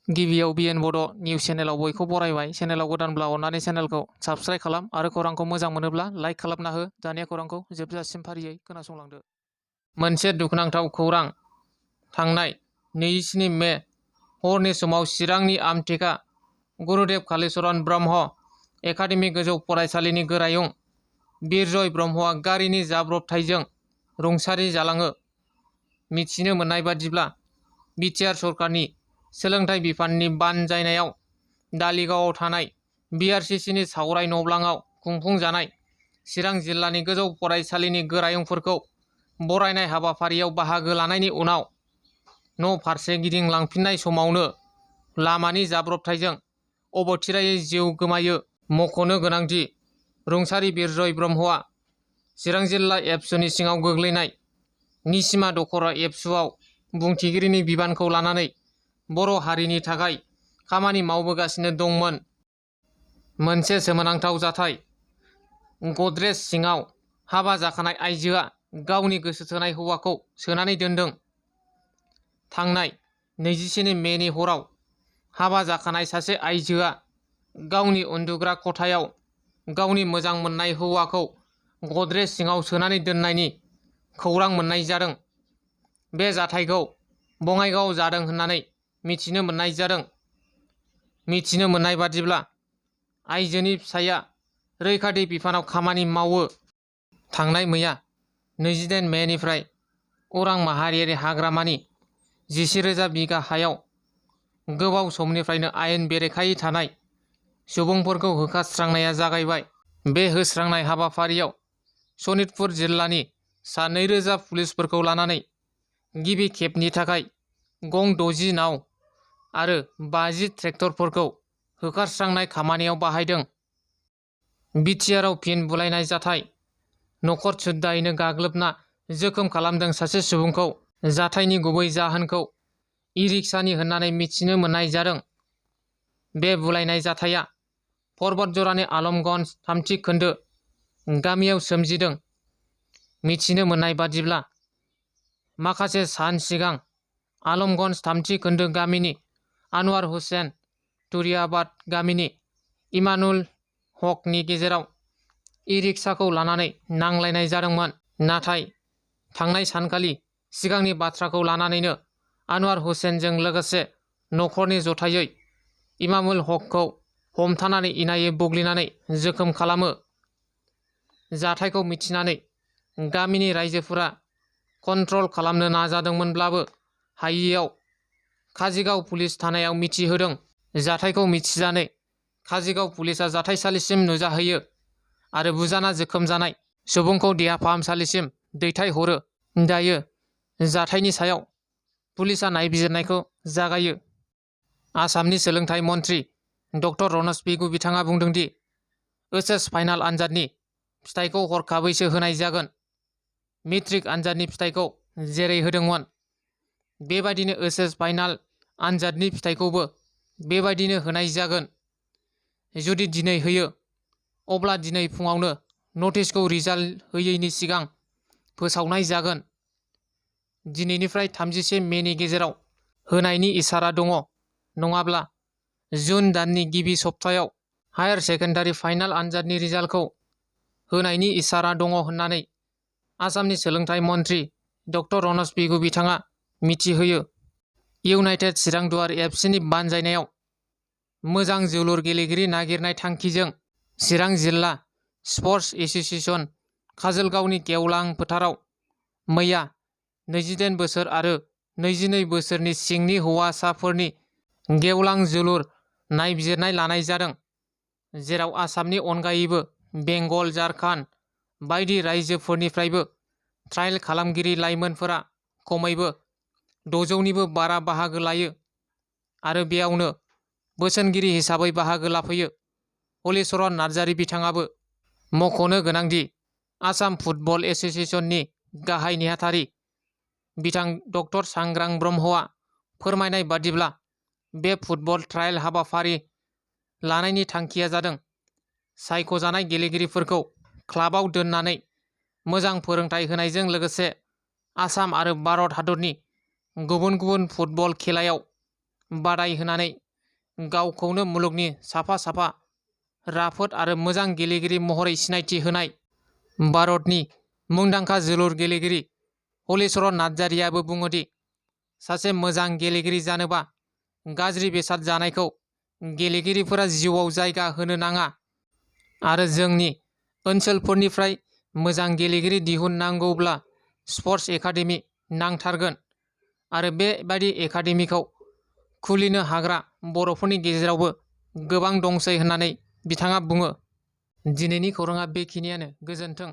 गिबियाव बिएन बड' निउस चेनेलाव बयखौ बरायबाय। चेनेलाव गोदानब्ला अननानै चेनेलखौ साबस्क्राइब खालाम आरो खौरांखौ मोजां मोनोब्ला लाइक खालामना हो। दानिया खौरांखौ जोबजासिम फारियै खोनासंलांदो। मोनसे दुखुनांथाव खौरां। थांनाय 27 मे हरनि समाव चिरांनि आमटेका गुरुदेव कालीचरण ब्रह्म एकाडेमि गोजौ फरायसालिनि गोरायुं बिरजय ब्रह्मआ गारिनि जाब्रबथायजों रुंसारि जालाङो। मिथिनो मोननाय बादिब्ला बिटिआर सरकारनि सोलोंथाइ बिफाननि बानजायनायाव दालिगावआव थानाय बिआरसिसिनि सावराय नब्लाङाव खुंफुंजानाय चिरां जिल्लानि गोजौ फरायसालिनि गोरायुंफोरखौ बरायनाय हाबाफारियाव बाहागो लानायनि उनाव न' फारसे गिदिंलांफिननाय समावनो लामानि जाब्रबथायजों अबथिरायै जिउ गोमायो। मख'नो गोनांदि रुंसारि बिरजय ब्रह्मआ चिरां जिल्ला एबसुनि सिङाव गोग्लैनाय निसिमा दख'रा एबसुआव बुंथिगिरिनि बिबानखौ लानानै बर' हारिनि थाखाय खामानि मावबोगासिनो दंमोन। मोनसे सोमोनांथाव जाथाय। गद्रेज सिङाव हाबा जाखानाय आइजोआ गावनि गोसो थोनाय हौवाखौ सोनानै दोनदों। थांनाय 27 मेनि हराव हाबा जाखानाय सासे आइजोआ गावनि उन्दुग्रा खथायाव गावनि मोजां मोननाय हौवाखौ गद्रेज सिङाव सोनानै दोननायनि खौरां मोननाय जादों। बे जाथायखौ बङाइगावआव जादों होननानै मिथिनो मोननाय जादों। मिथिनो मोननाय बादिब्ला आइजोनि फिसायआ रैखाथि बिफानाव खामानि मावो। थांनाय मैया 28 मेनिफ्राय अरां माहारियारि हाग्रामानि 11,000 बिगा हायाव गोबाव समनिफ्रायनो आयेन बेरेखायै थानाय सुबुंफोरखौ होखारस्रांनाया जागायबाय। बे होस्रांनाय हाबाफारियाव सनितपुर जिल्लानि सा 2,000 पुलिसफोरखौ लानानै गिबि खेबनि थाखाय गं 60 नाव आरो 50 ट्रेक्टरफोरखौ होखारस्रांनाय खामानियाव बाहायदों। बिटिआरआव फिन बुलायनाय जाथाय। नखर सुद्दायैनो गाग्लोबना जोखोम खालामदों सासे सुबुंखौ। जाथायनि गुबै जाहोनखौ इ-रिक्सानि होननानै मिथिनो मोननाय जादों। बे बुलायनाय जाथाया पर्बतजरानि आलमगन्ज 3थि खोन्दो गामियाव सोमजिदों। मिथिनो मोननाय बादिब्ला माखासे सान सिगां आलमगन्ज 3थि खोन्दो गामिनि आनवार हुसेन तुरियाबाद गामिनि इमानुल हकनि गेजेराव इ-रिक्साखौ लानानै नांलायनाय जादोंमोन। नाथाय थांनाय सानखालि सिगांनि बाथ्राखौ लानानैनो आनवार हुसेनजों लोगोसे नखरनि जथायै इमामुल हकखौ हमथानानै इनायै बुग्लिनानै जोखोम खालामो। जाथायखौ मिथिनानै गामिनि रायजोफोरा कन्ट्रल खालामनो नाजादोंमोनब्लाबो हायैयाव काजिगाव पुलिस थानायाव मिथिहोदों। जाथायखौ मिथिजानै काजिगाव पुलिसा जाथायसालिसिम नुजाहैयो आरो बुजाना जोखोम जानाय सुबुंखौ देहा फाहामसालिसिम दैथायहरो। दायो जाथायनि सायाव पुलिसा नायबिजिरनायखौ जागायो। आसामनि सोलोंथाइ मन्थ्रि डक्टर रनज पेगु बिथाङा बुंदोंदि ओइचएस फाइनाल आनजादनि फिथाइखौ हरखाबैसो होनाय जागोन। मेट्रिक आनजादनि फिथाइखौ जेरै होदोंमोन बेबायदिनो ओइचएस फाइनाल आनजादनि फिथाइखौबो बेबायदिनो होनाय जागोन। जुदि दिनै होयो अब्ला दिनै फुङावनो नटिसखौ रिजाल्ट होयैनि सिगां फोसावनाय जागोन। दिनैनिफ्राय 31 मेनि गेजेराव होनायनि इसारा दङ। नङाब्ला जुन दाननि गिबि सप्तायाव हायार सेकेन्डारि फाइनाल आनजादनि रिजाल्टखौ होनायनि इसारा दङ होननानै आसामनि सोलोंथाइ मन्थ्रि डक्टर रनज पेगु बिथाङा मिथिहोयो। इउनाइटेड चिरांदुवार एफसिनि बानजायनायाव मोजां जोलुर गेलेगिरि नागिरनाय थांखिजों चिरां जिल्ला स्पर्टस एस'सिएशन काजोलगावनि गेवलां फोथाराव मैया 28 बोसोर आरो 22 बोसोरनि सिंनि हौवासाफोरनि गेवलां जोलुर नायबिजिरनाय लानाय जादों। जेराव आसामनि अनगायैबो बेंगल, झारखन्ड बायदि रायजोफोरनिफ्रायबो ट्रायल खालामगिरि लाइमोनफोरा खमैबो 600निबो बारा बाहागो लायो आरो बेयावनो बोसोनगिरि हिसाबै बाहागो लाफैयो हलिचरन नार्जारी बिथाङाबो। मख'नो गोनांदि आसाम फुटबल एस'सिएशननि गाहाय नेहाथारि बिथां डक्टर सांग्रां ब्रह्मआ फोरमायनाय बादिब्ला बे फुटबल ट्रायल हाबाफारि लानायनि थांखिया जादों सायख'जानाय गेलेगिरिफोरखौ क्लाबाव दोननानै मोजां फोरोंथाय होनायजों लोगोसे आसाम आरो भारत हादरनि गुबुन गुबुन फुटबल खेलायाव बादाय होनानै गावखौनो मुलुगनि साफा राफोद आरो मोजां गेलेगिरि महरै सिनायथि होनाय भारतनि मुंदांखा जोलुर गेलेगिरि हलिचरन नार्जारियाबो बुङोदि सासे मोजां गेलेगिरि जानोबा गाज्रि बेसाद जानायखौ गेलेगिरिफोरा जिउआव जायगा होनो नाङा आरो जोंनि ओनसोलफोरनिफ्राय मोजां गेलेगिरि दिहुननांगौब्ला स्पर्ट्स एकाडेमि नांथारगोन आरो बेबायदि एकाडेमिखौ खुलिनो हाग्रा बर'फोरनि गेजेरावबो गोबां दंसै होननानै बिथाङा बुङो। दिनैनि खौराङा बेखिनियानो। गोजोन्थों।